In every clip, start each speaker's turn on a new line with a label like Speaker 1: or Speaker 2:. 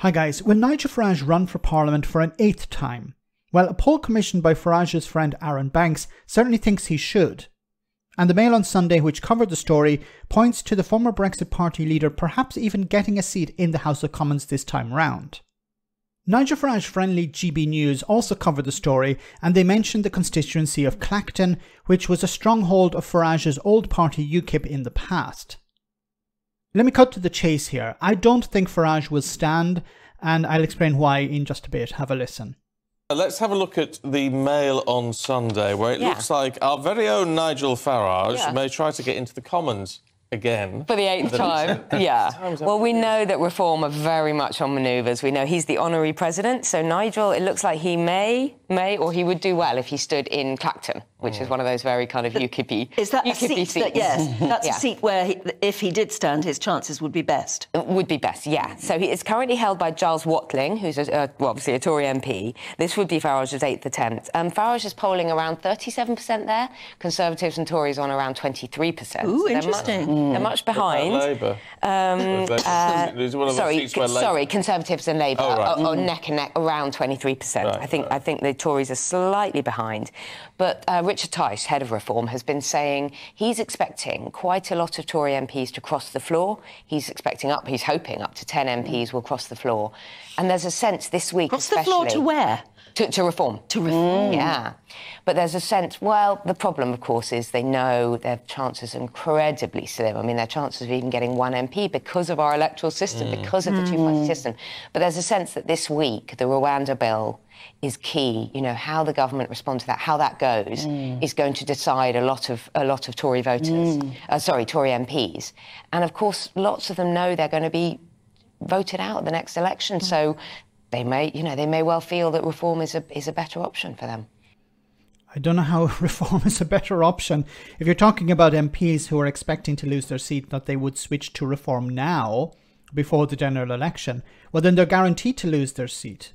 Speaker 1: Hi guys, will Nigel Farage run for Parliament for an 8th time? Well, a poll commissioned by Farage's friend Aaron Banks certainly thinks he should. And the Mail on Sunday, which covered the story, points to the former Brexit Party leader perhaps even getting a seat in the House of Commons this time round. Nigel Farage-friendly GB News also covered the story, and they mentioned the constituency of Clacton, which was a stronghold of Farage's old party UKIP in the past. Let me cut to the chase here. I don't think Farage will stand, and I'll explain why in just a bit. Have a listen.
Speaker 2: Let's have a look at the Mail on Sunday, where it looks like our very own Nigel Farage may try to get into the Commons again.
Speaker 3: For the 8th time, Well, we know that Reform are very much on manoeuvres. We know he's the honorary president, so Nigel, it looks like he may, or he would do well if he stood in Clacton, which is one of those very kind of UKIP.
Speaker 4: Is that a seat that, that's a seat where, if he did stand, his chances would be best?
Speaker 3: Would be best, yeah. So it's currently held by Giles Watling, who's obviously a Tory MP. This would be Farage's 8th attempt. Farage is polling around 37% there. Conservatives and Tories on around 23%.
Speaker 4: Ooh,
Speaker 3: so
Speaker 4: interesting.
Speaker 3: They're much behind.
Speaker 2: Labour.
Speaker 3: Sorry, Conservatives and Labour are neck and neck, around 23%.
Speaker 2: Right,
Speaker 3: I think the Tories are slightly behind. But Richard Tice, head of Reform, has been saying he's expecting quite a lot of Tory MPs to cross the floor. He's hoping up to 10 MPs will cross the floor. And there's a sense this week,
Speaker 4: especially... Cross the floor to where?
Speaker 3: To Reform.
Speaker 4: To Reform.
Speaker 3: Yeah. But there's a sense, well, the problem, of course, is they know their chances are incredibly slim. I mean, their chances of even getting one MP because of our electoral system, because of the two-party system. But there's a sense that this week, the Rwanda bill is key. You know, how the government responds to that, how that goes, is going to decide a lot of Tory voters, Tory MPs. And, of course, lots of them know they're going to be voted out at the next election. So they may well feel that Reform is a better option for them.
Speaker 1: I don't know how Reform is a better option. If you're talking about MPs who are expecting to lose their seat, that they would switch to Reform now, before the general election, well, then they're guaranteed to lose their seat.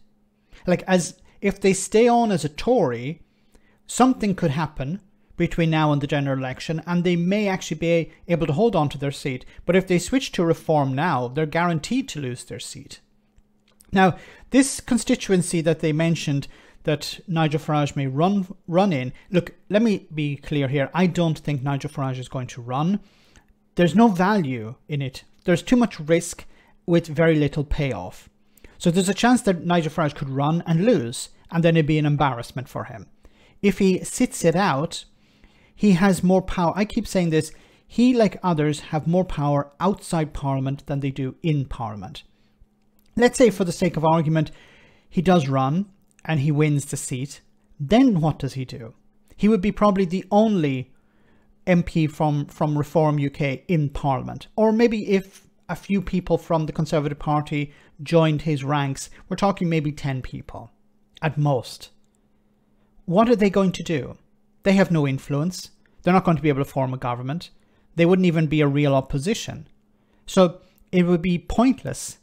Speaker 1: Like, as if they stay on as a Tory, something could happen between now and the general election, and they may actually be able to hold on to their seat. But if they switch to Reform now, they're guaranteed to lose their seat. Now, this constituency that they mentioned that Nigel Farage may run in, look, let me be clear here. I don't think Nigel Farage is going to run. There's no value in it. There's too much risk with very little payoff. So there's a chance that Nigel Farage could run and lose, and then it'd be an embarrassment for him. If he sits it out, he has more power. I keep saying this. He, like others, have more power outside Parliament than they do in Parliament. Let's say, for the sake of argument, he does run and he wins the seat. Then what does he do? He would be probably the only MP from Reform UK in Parliament. Or maybe if a few people from the Conservative Party joined his ranks, we're talking maybe 10 people at most. What are they going to do? They have no influence. They're not going to be able to form a government. They wouldn't even be a real opposition. So it would be pointless,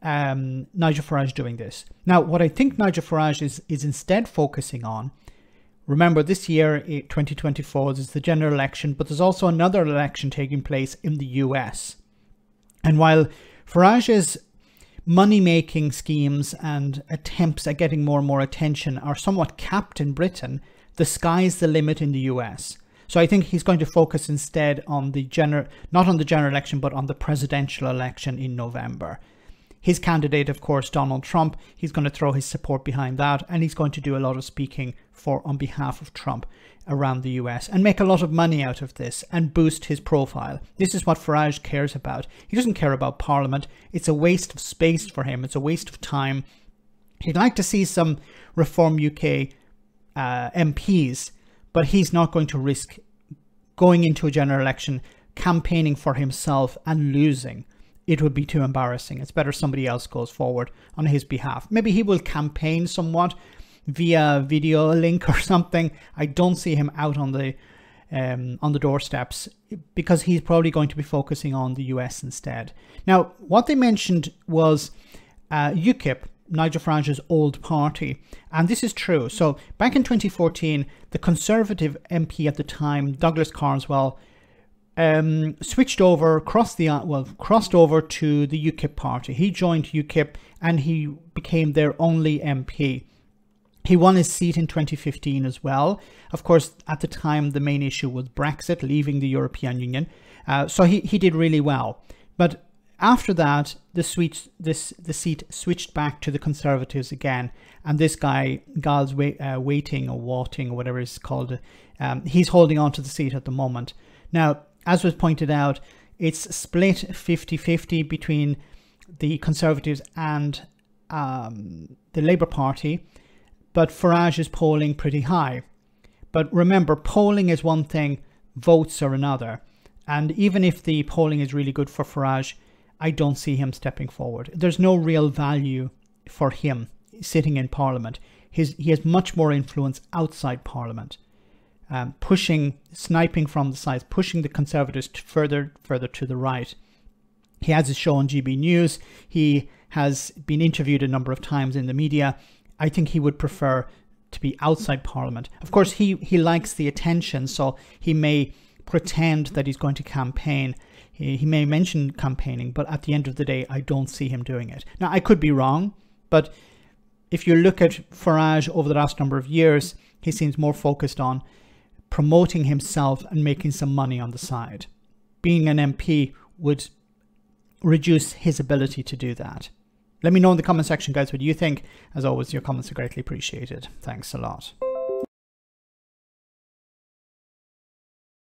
Speaker 1: Nigel Farage doing this. Now, what I think Nigel Farage is instead focusing on, remember this year, 2024, is the general election, but there's also another election taking place in the US. And while Farage's money-making schemes and attempts at getting more and more attention are somewhat capped in Britain, the sky's the limit in the US. So I think he's going to focus instead on not on the general election, but on the presidential election in November. His candidate, of course, Donald Trump, he's going to throw his support behind that, and he's going to do a lot of speaking on behalf of Trump around the US and make a lot of money out of this and boost his profile. This is what Farage cares about. He doesn't care about Parliament. It's a waste of space for him. It's a waste of time. He'd like to see some Reform UK MPs, but he's not going to risk going into a general election, campaigning for himself and losing. It would be too embarrassing. It's better somebody else goes forward on his behalf. Maybe he will campaign somewhat via video link or something. I don't see him out on the doorsteps because he's probably going to be focusing on the US instead. Now, what they mentioned was UKIP, Nigel Farage's old party. And this is true. So back in 2014, the Conservative MP at the time, Douglas Carswell, switched over, crossed over to the UKIP party. He joined UKIP and he became their only MP. He won his seat in 2015 as well. Of course, at the time, the main issue was Brexit, leaving the European Union. So he did really well. But after that, the seat switched back to the Conservatives again. And this guy, Giles Waiting or Watting or whatever it's called, he's holding on to the seat at the moment. Now, as was pointed out, it's split 50-50 between the Conservatives and the Labour Party. But Farage is polling pretty high. But remember, polling is one thing, votes are another. And even if the polling is really good for Farage, I don't see him stepping forward. There's no real value for him sitting in Parliament. He has much more influence outside Parliament, sniping from the sides, pushing the Conservatives further to the right. He has his show on GB News. He has been interviewed a number of times in the media. I think he would prefer to be outside Parliament. Of course, he likes the attention, so he may pretend that he's going to campaign. He may mention campaigning, but at the end of the day, I don't see him doing it. Now, I could be wrong, but if you look at Farage over the last number of years, he seems more focused on promoting himself and making some money on the side. Being an MP would reduce his ability to do that. Let me know in the comment section, guys, what you think. As always, your comments are greatly appreciated. Thanks a lot.